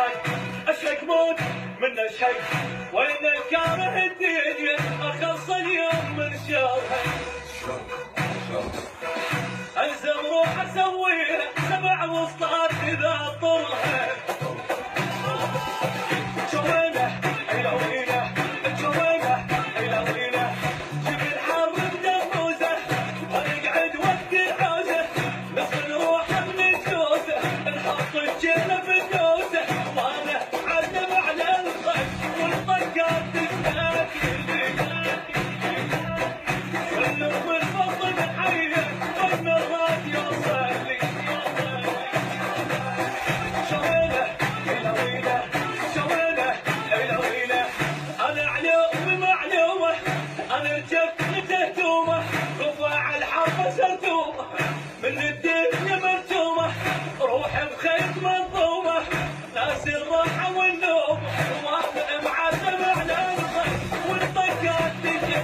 بعد اشك موت من الشك وين الكاره الدنيا اخلص اليوم من شرها الزم روح اسويها سبع وسطات اذا طرها جوينه الوينه جوينه الوينه جيب الحر بدموزه ونقعد وقت العوزه نصل روح من الجوزه نحط الجيله في الدوزه وانا عزم على الخد والطقات تستاكل سلم الفضل حيه وين الراديو صلي جوينه الوينه جوينه الوينه انا علومي معلومه انا جبت تهتومه رفع الحرب سرتومه من الدنيا مرتومه روحي بخيط منظومه ناس الراحه والنوم وانا معزم على الخير والطقات تجي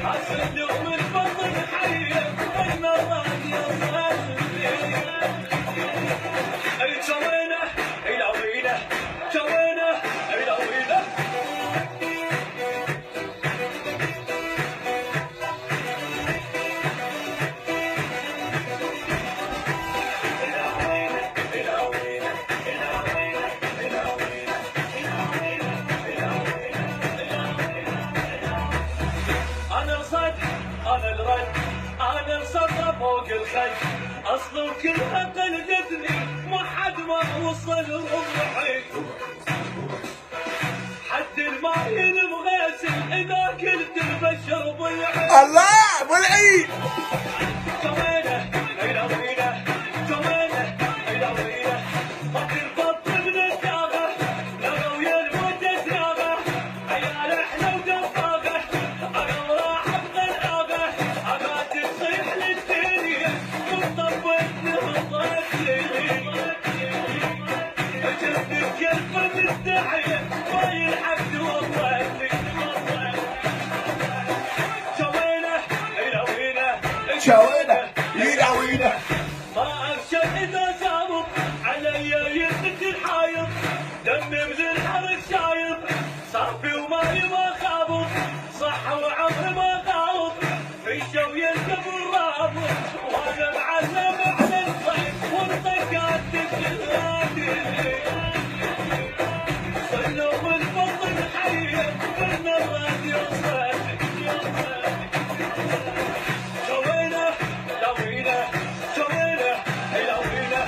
اسلم الفضل حيه وين الراديو صلي جوينه الوينه جوينه الوينه انا الصد انا الرد انا الصد فوق الخد اصل كلها قلدتني ما حد ما وصل ربعي حد الماء المغسل اذا كنت بشرب العين الله ابو العيد جوينه الوينه جوينه الوينه طق البط من الداغه لغوا يا الموت سراغه عيال احلى ودفاغه انا راح بغلاغه انا تصيح للدنيا وطبتني غطتني جبت الكلفه مستحيه وهي الحمد وضعتني جوينه الوينه جوينه الوينه ما أخشى إذا سابق علي يدك الحايط دمي من الحر الشايط صافي وماي ما خابط صح وعمري ما خابط في الشو يركب الرابط وانا معلم على الصيف والطقات تجلاتي سلم الفضل حيه من الراديو صلي جوينه لوينه جوينه الوينه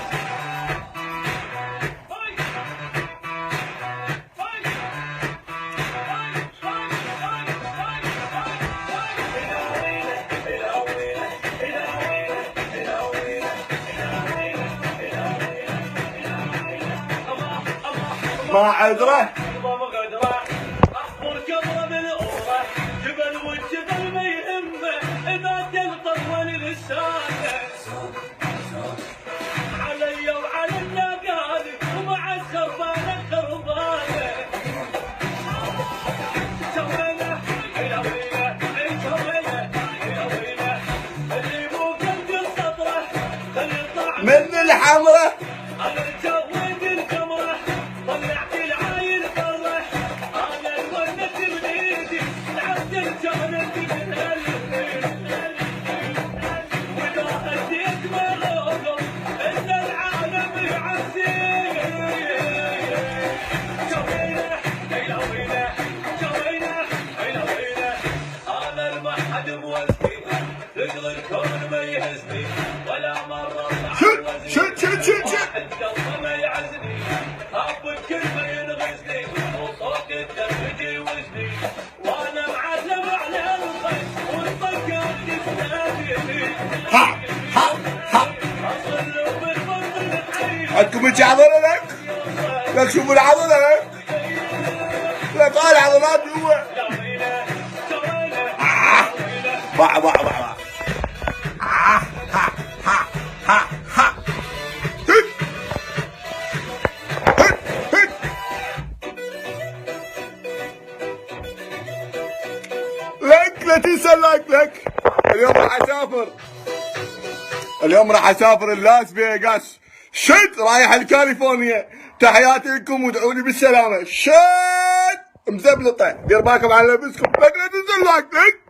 ما عذره اخبر قبره بالاوره جبل والجبل ما يهمه اذا تنطول لسانه علي وعلى النقال ومع الخربانه خربانه جوينه الوينه جوينه الوينه اللي مو قلبي السطره خلي يطلع من الحمره انا جويت القمره طلعت العاين فرح انا الونت بايدي لعبت الجنة بالهلال واذا هديت مغلوب ان العالم يعزيني جوينه الوينه جوينه الوينه انا المحد موزني رجل الكون ما يهزني ولا مره شت القلب ما يعزني حب كلمه ينغزني وصوت الدم يجوزني وانا معلم على الخير والطقات تستهديني ها ها ها اصل بالفضل حي عندكم العضله لك لك شوفوا العضله لك لك هاي العضلات جوا لوينه جوينه باع باع باع ها ها ها ها ها لك لا تنسى لك اليوم راح اسافر لاس فيغاس شد رايح لكاليفورنيا. تحياتي لكم وادعوا لي بالسلامه. شد مزبلطه. دير بالكم على لبسكم. بقرة تنزل لايك.